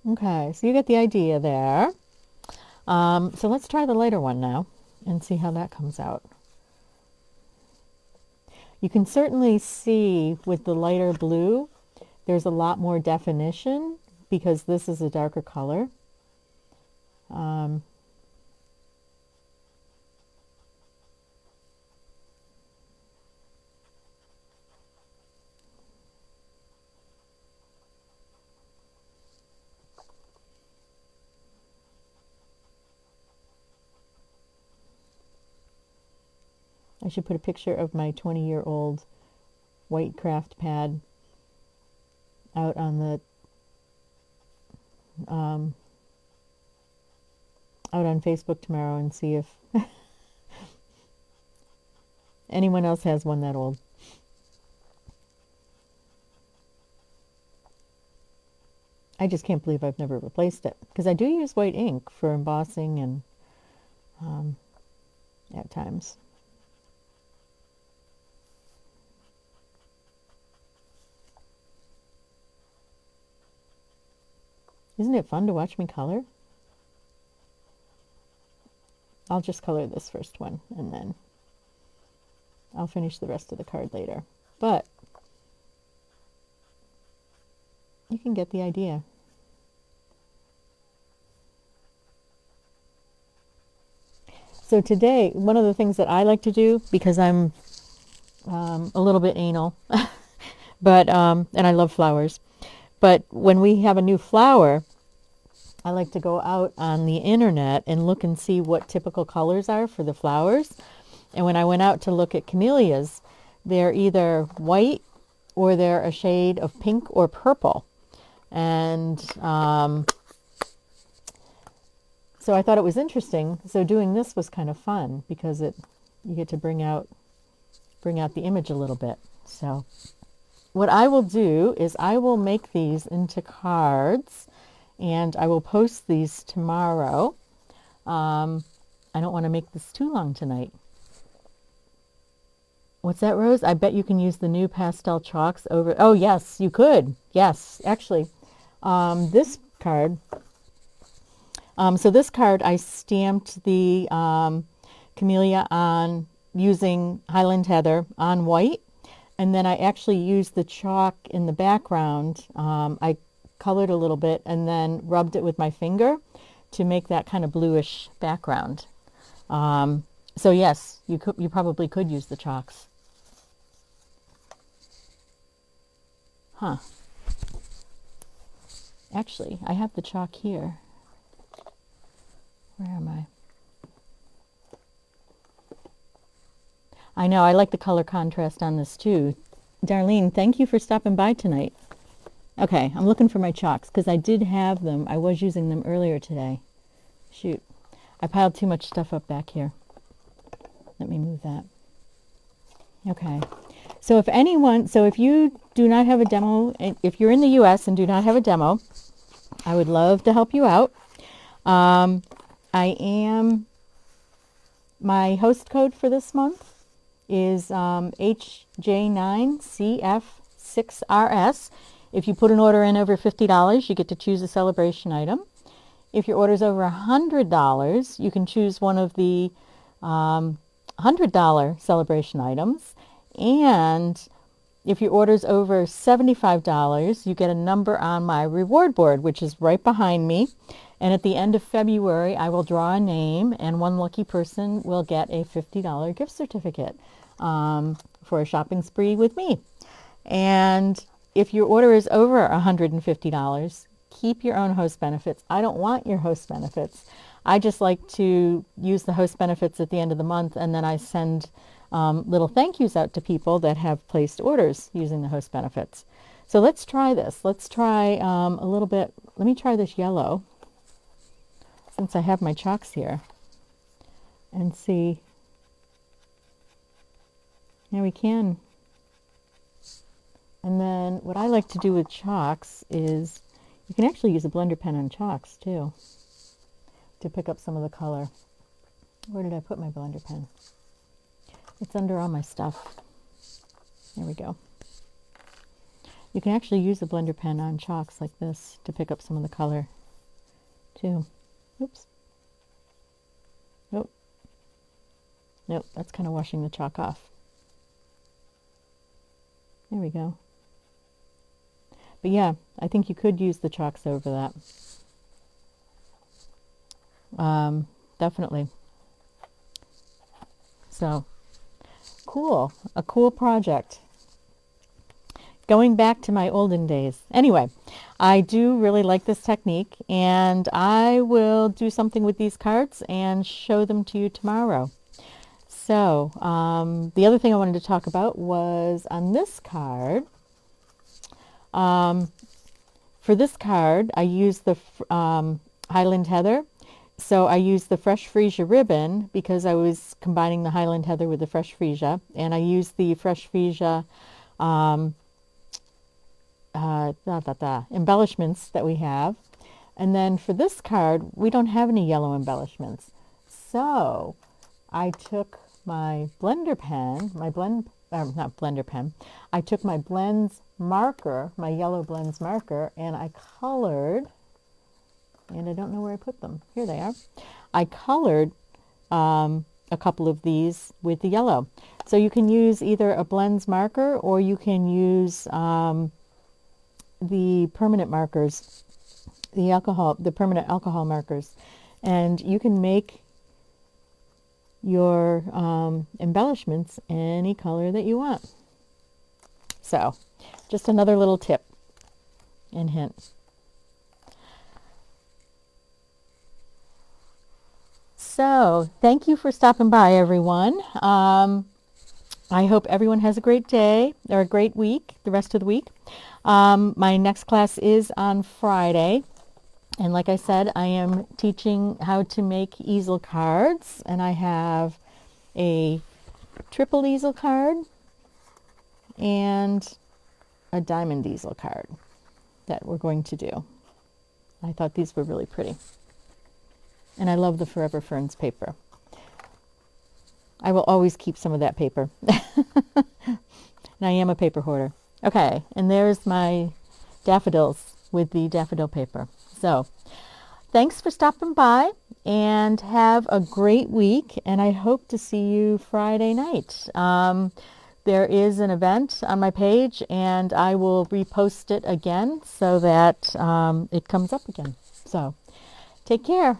Okay, so you get the idea there. So let's try the lighter one now and see how that comes out. You can certainly see with the lighter blue, there's a lot more definition because this is a darker color. I should put a picture of my 20-year-old white craft pad out on the out on Facebook tomorrow and see if anyone else has one that old. I just can't believe I've never replaced it because I do use white ink for embossing and at times. Isn't it fun to watch me color? I'll just color this first one and then I'll finish the rest of the card later. But you can get the idea. So today, one of the things that I like to do, because I'm a little bit anal, but and I love flowers, but when we have a new flower, I like to go out on the internet and look and see what typical colors are for the flowers. And when I went out to look at camellias, they're either white or they're a shade of pink or purple. And so I thought it was interesting. So doing this was kind of fun because you get to bring out the image a little bit. So what I will do is I will make these into cards and I will post these tomorrow. I don't want to make this too long tonight. What's that, Rose? I bet you can use the new pastel chalks over. Oh, yes, you could. Yes, actually. This card. So this card, I stamped the camellia on using Highland Heather on white. And then I actually used the chalk in the background. I colored a little bit and then rubbed it with my finger to make that kind of bluish background. So yes, you probably could use the chalks. Huh. Actually, I have the chalk here. Where am I? I know, I like the color contrast on this too. Darlene, thank you for stopping by tonight. Okay, I'm looking for my chalks because I did have them. I was using them earlier today. Shoot, I piled too much stuff up back here. Let me move that. Okay, so if you do not have a demo, if you're in the US and do not have a demo, I would love to help you out. My host code for this month is HJ9CF6RS. If you put an order in over $50, you get to choose a celebration item. If your order is over $100, you can choose one of the $100 celebration items. And if your order is over $75, you get a number on my reward board, which is right behind me. And at the end of February, I will draw a name, and one lucky person will get a $50 gift certificate for a shopping spree with me. And if your order is over $150, keep your own host benefits. I don't want your host benefits. I just like to use the host benefits at the end of the month, and then I send little thank yous out to people that have placed orders using the host benefits. So let's try this. Let's try a little bit. Let me try this yellow, since I have my chalks here, and see. Now we can. And then what I like to do with chalks is you can actually use a blender pen on chalks too to pick up some of the color. Where did I put my blender pen? It's under all my stuff. There we go. You can actually use a blender pen on chalks like this to pick up some of the color. too. Oops. Nope. Nope, that's kind of washing the chalk off. There we go. But yeah, I think you could use the chalks over that. Definitely. So, cool. A cool project. Going back to my olden days. Anyway, I do really like this technique, and I will do something with these cards and show them to you tomorrow. So, the other thing I wanted to talk about was on this card. For this card, I used the Highland Heather. So I used the Fresh Freesia ribbon because I was combining the Highland Heather with the Fresh Freesia. And I used the Fresh Freesia embellishments that we have. And then for this card, we don't have any yellow embellishments. So I took my blender pen, not blender pen, I took my blends marker, my yellow blends marker, and I colored, and I don't know where I put them. Here they are. I colored a couple of these with the yellow. So you can use either a blends marker or you can use the permanent markers, the permanent alcohol markers, and you can make your embellishments any color that you want. So, just another little tip and hint. So, thank you for stopping by, everyone. I hope everyone has a great day or a great week, the rest of the week. My next class is on Friday. And like I said, I am teaching how to make easel cards. And I have a triple easel card and a diamond easel card that we're going to do. I thought these were really pretty. And I love the Forever Ferns paper. I will always keep some of that paper. And I am a paper hoarder. Okay, and there's my daffodils with the daffodil paper. So, thanks for stopping by and have a great week. And I hope to see you Friday night. There is an event on my page, and I will repost it again so that it comes up again. So, take care.